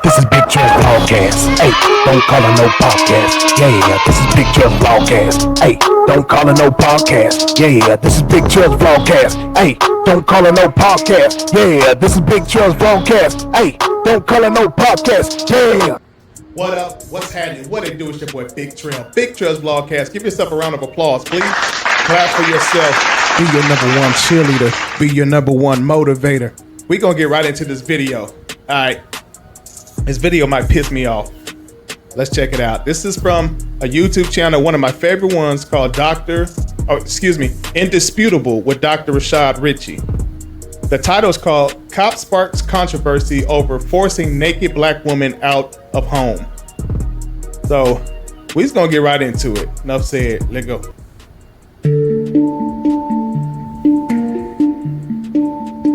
this is Big Trell'Z Vlogcast. Hey, don't call it no podcast. Yeah, this is Big Trell'Z Vlogcast. Hey, don't call it no podcast. Yeah, this is Big Trell'Z Vlogcast. Hey, don't call it no podcast. Yeah, this is Big Trell'Z Vlogcast. Hey, don't call it no podcast. Yeah. What up? What's happening? What it do? It's your boy Big Trell. Big Trell'Z Vlogcast. Give yourself a round of applause, please. Clap for yourself. Be your number one cheerleader. Be your number one motivator. We gonna get right into this video. All right. This video might piss me off. Let's check it out. This is from a YouTube channel, one of my favorite ones, called Indisputable with Dr. Rashad Ritchie. The title is called Cop Sparks Controversy Over Forcing Naked Black Woman Out of Home. So we just gonna get right into it. Enough said, let's go.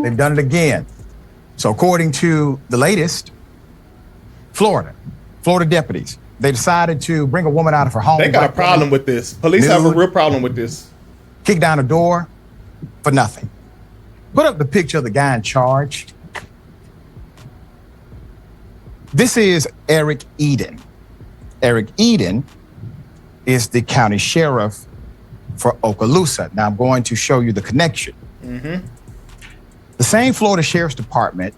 They've done it again. So according to the latest, Florida deputies, they decided to bring a woman out of her home. They got a problem with this. Police have a real problem with this. Kick down the door for nothing. Put up the picture of the guy in charge. This is Eric Eden. Eric Eden is the county sheriff for Okaloosa. Now I'm going to show you the connection. The same Florida Sheriff's Department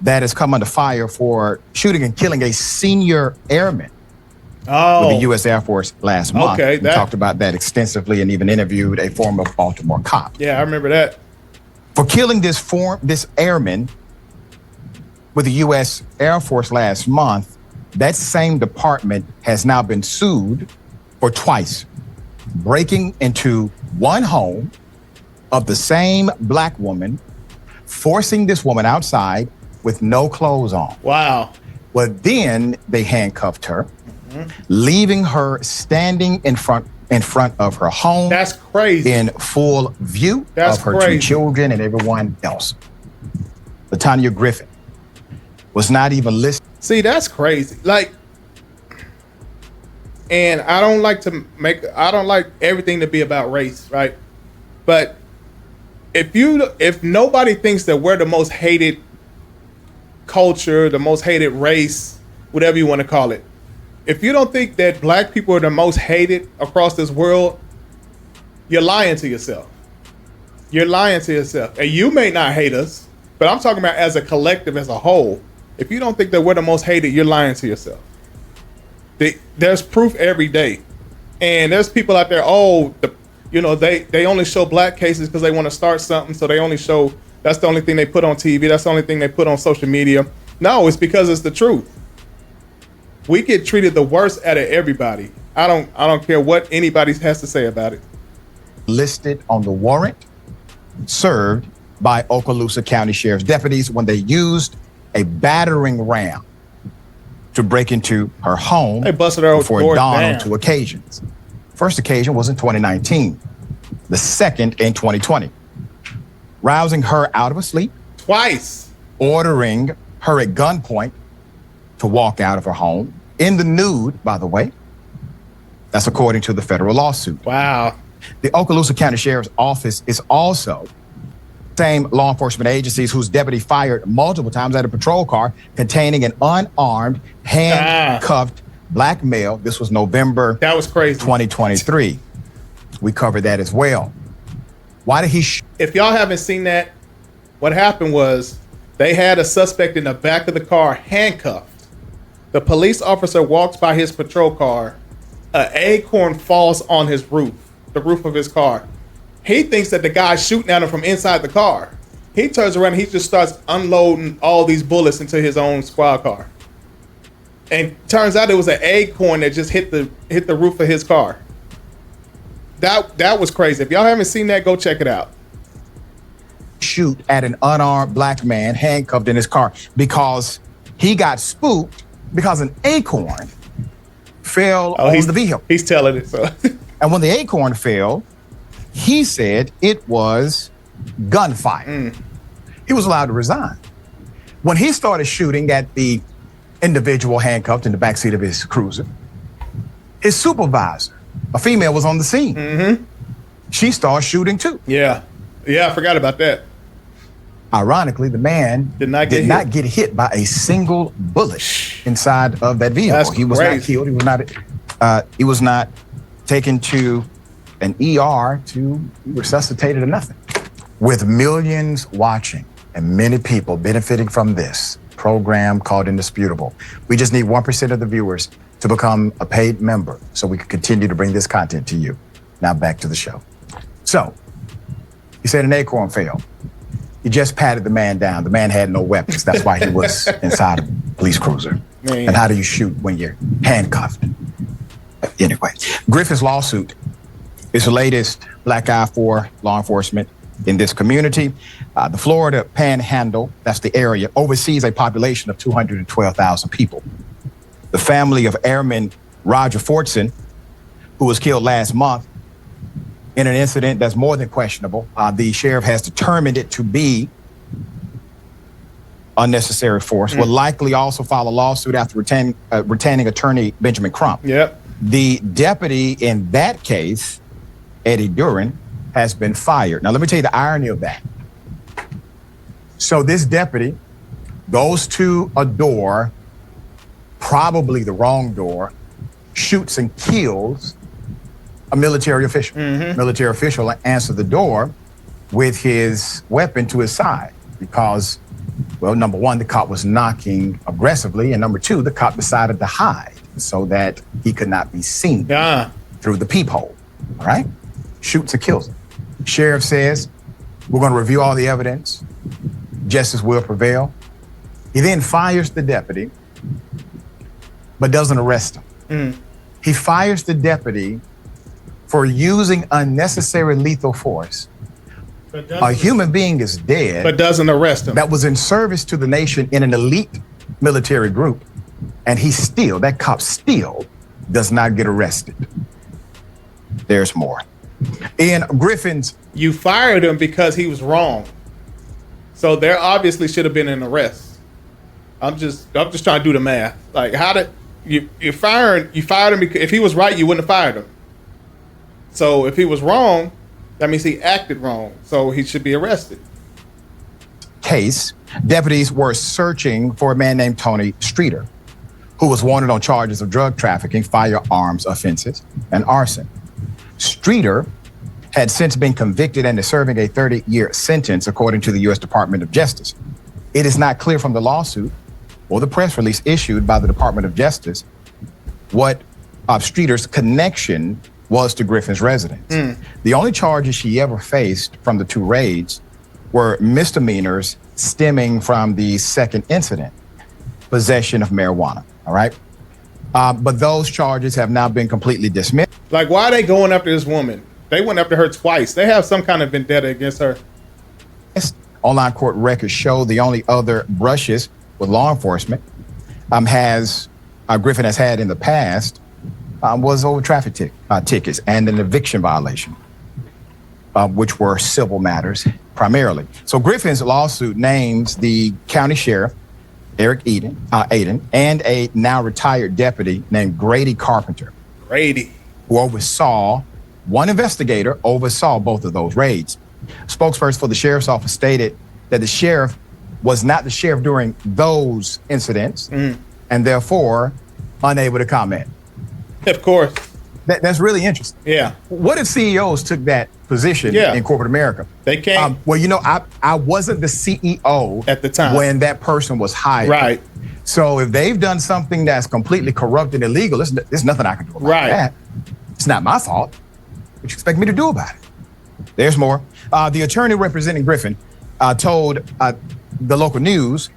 that has come under fire for shooting and killing a senior airman with the U.S. Air Force last month. We talked about that extensively and even interviewed a former Baltimore cop. Yeah, I remember that. For killing this airman with the U.S. Air Force last month, that same department has now been sued for twice breaking into one home of the same black woman, forcing this woman outside with no clothes on. Wow. Well, then they handcuffed her, leaving her standing in front of her home. That's crazy. In full view of her two children and everyone else. LaTanya Griffin was not even listening. See, that's crazy. Like, and I don't like everything to be about race, right? But if nobody thinks that we're the most hated culture, the most hated race, whatever you want to call it, if you don't think that black people are the most hated across this world, you're lying to yourself. You're lying to yourself. And you may not hate us, but I'm talking about as a collective, as a whole. If you don't think that we're the most hated, you're lying to yourself. There's proof every day. And there's people out there, they only show black cases because they want to start something. So they only show, that's the only thing they put on TV. That's the only thing they put on social media. No, it's because it's the truth. We get treated the worst out of everybody. I don't care what anybody has to say about it. Listed on the warrant served by Okaloosa County Sheriff's deputies when they used a battering ram to break into her home. They busted her before dawn on 2 occasions. First occasion was in 2019. The second in 2020. Rousing her out of her sleep. Twice. Ordering her at gunpoint to walk out of her home. In the nude, by the way. That's according to the federal lawsuit. Wow. The Okaloosa County Sheriff's Office is also same law enforcement agencies whose deputy fired multiple times at a patrol car containing an unarmed, handcuffed black male. This was November. That was crazy. 2023. We covered that as well. Why did he? If y'all haven't seen that, what happened was they had a suspect in the back of the car handcuffed. The police officer walks by his patrol car. An acorn falls on his roof, the roof of his car. He thinks that the guy's shooting at him from inside the car. He turns around and he just starts unloading all these bullets into his own squad car. And turns out it was an acorn that just hit the roof of his car. That was crazy. If y'all haven't seen that, go check it out. Shoot at an unarmed black man handcuffed in his car because he got spooked because an acorn fell on the vehicle. He's telling it, so. And when the acorn fell, he said it was gunfire. He was allowed to resign. When he started shooting at the individual handcuffed in the backseat of his cruiser, his supervisor, a female, was on the scene. She started shooting too. Yeah, I forgot about that. Ironically, the man Did not get hit by a single bullet inside of that vehicle. That's he was crazy. not killed. He was not taken to an ER to be resuscitated or nothing. With millions watching and many people benefiting from this program called Indisputable, we just need 1% of the viewers to become a paid member so we can continue to bring this content to you. Now back to the show. So, he said an acorn fell. He just patted the man down. The man had no weapons. That's why he was inside a police cruiser. Man. And how do you shoot when you're handcuffed? Anyway, Griffin's lawsuit is the latest black eye for law enforcement in this community. The Florida Panhandle, that's the area, oversees a population of 212,000 people. The family of Airman Roger Forson, who was killed last month in an incident that's more than questionable, the sheriff has determined it to be unnecessary force, will likely also file a lawsuit after retaining attorney Benjamin Crump. Yep. The deputy in that case, Eddie Duran, has been fired. Now, let me tell you the irony of that. So this deputy goes to a door, probably the wrong door, shoots and kills a military official. Military official answered the door with his weapon to his side because, well, number one, the cop was knocking aggressively, and number two, the cop decided to hide so that he could not be seen through the peephole. All right? Shoots and kills him. Sheriff says, we're going to review all the evidence. Justice will prevail. He then fires the deputy, but doesn't arrest him. He fires the deputy for using unnecessary lethal force. A human being is dead, but doesn't arrest him. That was in service to the nation in an elite military group, and that cop still does not get arrested. There's more. In Griffin's... You fired him because he was wrong. So there obviously should have been an arrest. I'm just trying to do the math. Like, how did you fired him because if he was right, you wouldn't have fired him. So if he was wrong, that means he acted wrong. So he should be arrested. Case, deputies were searching for a man named Tony Streeter, who was wanted on charges of drug trafficking, firearms offenses, and arson. Streeter had since been convicted and is serving a 30-year sentence, according to the U.S. Department of Justice. It is not clear from the lawsuit or the press release issued by the Department of Justice what Streeter's connection was to Griffin's residence. The only charges she ever faced from the two raids were misdemeanors stemming from the second incident, possession of marijuana, all right? But those charges have now been completely dismissed. Like, why are they going after this woman? They went after her twice. They have some kind of vendetta against her. Online court records show the only other brushes with law enforcement Griffin has had in the past was over traffic tickets and an eviction violation, which were civil matters primarily. So Griffin's lawsuit names the county sheriff, Eric Aiden, and a now retired deputy named Grady Carpenter. Grady. Who one investigator oversaw both of those raids. Spokesperson for the sheriff's office stated that the sheriff was not the sheriff during those incidents and therefore unable to comment. Of course. That's really interesting. Yeah. What if CEOs took that position in corporate America? They can't. Well, I wasn't the CEO at the time when that person was hired. Right. So if they've done something that's completely corrupt and illegal, there's nothing I can do about that. It's not my fault. What you expect me to do about it? There's more. The attorney representing Griffin told the local news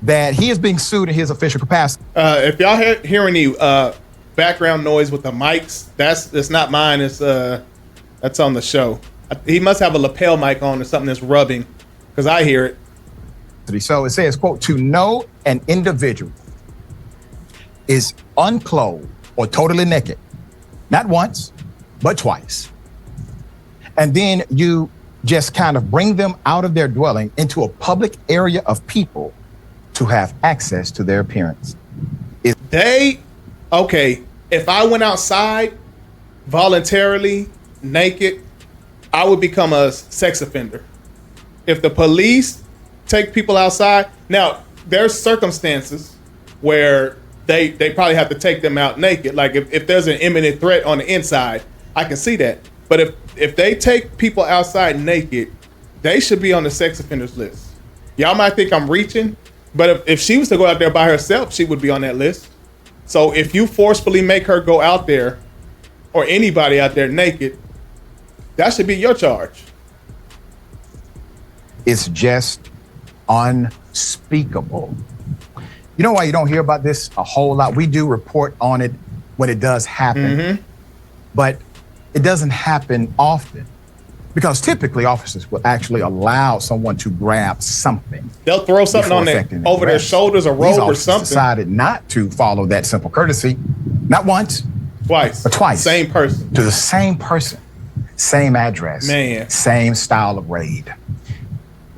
that he is being sued in his official capacity. If y'all hear any background noise with the mics, that's not mine. It's that's on the show. He must have a lapel mic on or something that's rubbing, because I hear it. So it says, quote, to know an individual is unclothed or totally naked, not once, but twice. And then you just kind of bring them out of their dwelling into a public area of people to have access to their appearance. If I went outside voluntarily naked, I would become a sex offender. If the police take people outside. Now, there's circumstances where they probably have to take them out naked. Like if there's an imminent threat on the inside, I can see that. But if they take people outside naked, they should be on the sex offenders list. Y'all might think I'm reaching, but if she was to go out there by herself, she would be on that list. So if you forcefully make her go out there, or anybody out there naked, that should be your charge. It's just unspeakable. You know why you don't hear about this a whole lot? We do report on it when it does happen, but it doesn't happen often because typically officers will actually allow someone to grab something. They'll throw something on over their shoulders, a robe or something. Decided not to follow that simple courtesy, not once, twice, but twice. Same person. To the same person, same address, same style of raid.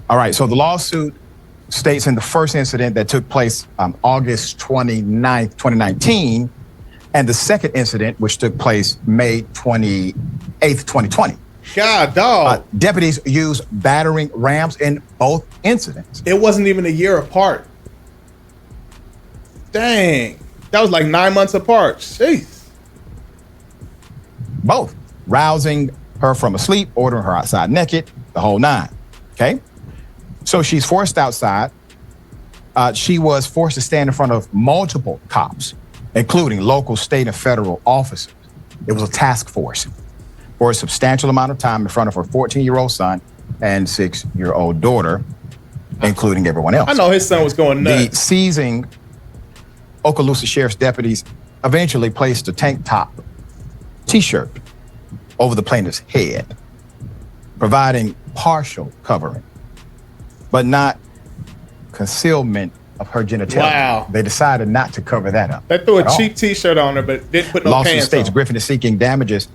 All right, so the lawsuit states in the first incident that took place on August 29th, 2019, and the second incident, which took place May 28th, 2020. God, dog. Deputies used battering rams in both incidents. It wasn't even a year apart. Dang. That was like 9 months apart. Jeez. Both. Rousing her from asleep, ordering her outside naked, the whole nine. Okay? So she's forced outside. She was forced to stand in front of multiple cops, including local, state, and federal officers. It was a task force for a substantial amount of time in front of her 14-year-old son and 6-year-old daughter, including everyone else. I know his son was going nuts. The seizing Okaloosa Sheriff's deputies eventually placed a tank top T-shirt over the plaintiff's head, providing partial covering, but not concealment of her genitalia. Wow. They decided not to cover that up. They threw a cheap T-shirt on her, but didn't put no Lawsuit pants states on. Griffin is seeking damages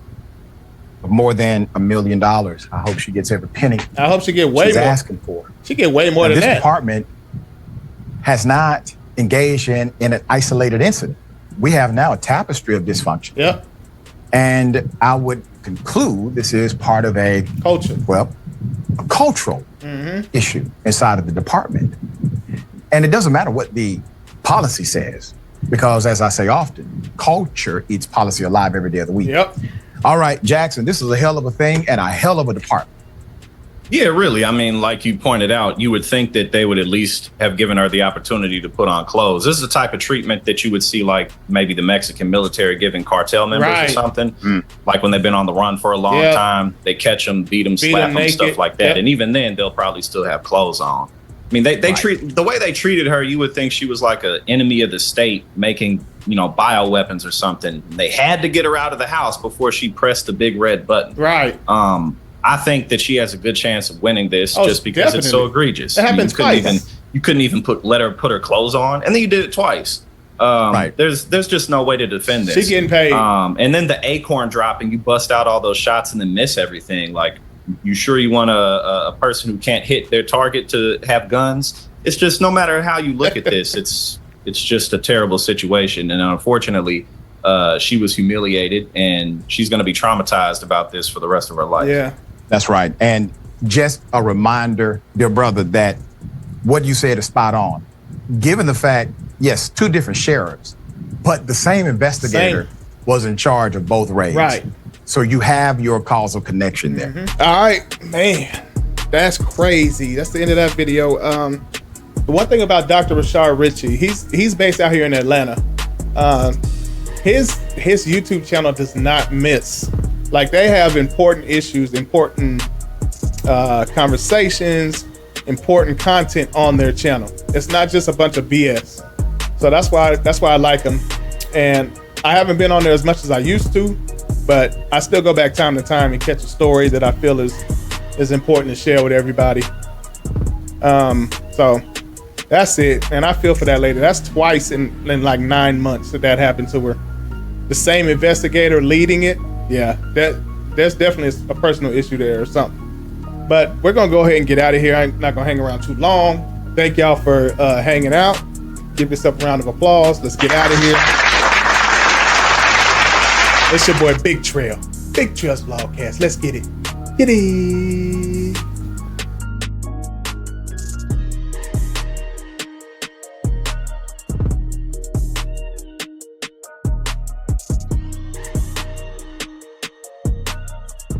of more than $1 million. I hope she gets every penny. I hope she get way she's more. asking for. She get way more than this that. This department has not engaged in an isolated incident. We have now a tapestry of dysfunction. Yeah. And I would conclude this is part of a culture. Well, a cultural issue inside of the department. And it doesn't matter what the policy says, because as I say often, culture eats policy alive every day of the week. Yep. All right, Jackson, this is a hell of a thing and a hell of a department. Yeah, really. I mean, like you pointed out, you would think that they would at least have given her the opportunity to put on clothes. This is the type of treatment that you would see, like maybe the Mexican military giving cartel members or something. Like when they've been on the run for a long time, they catch them, beat them, slap them, stuff like that. And even then, they'll probably still have clothes on. I mean, they treat the way they treated her. You would think she was like an enemy of the state, making bioweapons or something. They had to get her out of the house before she pressed the big red button. Right. I think that she has a good chance of winning this just because it's so egregious. It happens twice. You couldn't even let her put her clothes on, and then you did it twice. There's just no way to defend this. She getting paid. And then the acorn drop, and you bust out all those shots and then miss everything. Like, you sure you want a person who can't hit their target to have guns? It's just, no matter how you look at this, it's just a terrible situation. And unfortunately, she was humiliated, and she's going to be traumatized about this for the rest of her life. Yeah. That's right. And just a reminder, dear brother, that what you said is spot on. Given the fact, yes, two different sheriffs, but the same investigator was in charge of both raids. Right. So you have your causal connection there. All right, man, that's crazy. That's the end of that video. The one thing about Dr. Rashard Ritchie, he's based out here in Atlanta. His YouTube channel does not miss. Like, they have important issues, important conversations, important content on their channel. It's not just a bunch of BS. So that's why I like him. And I haven't been on there as much as I used to, but I still go back time to time and catch a story that I feel is important to share with everybody. So that's it. And I feel for that lady. That's twice in like 9 months that happened to her. The same investigator leading it. Yeah, there's definitely a personal issue there or something. But we're gonna go ahead and get out of here. I'm not gonna hang around too long. Thank y'all for hanging out. Give yourself a round of applause. Let's get out of here. It's your boy Big Trail. Big Trail's Vlogcast. Let's get it. Get it.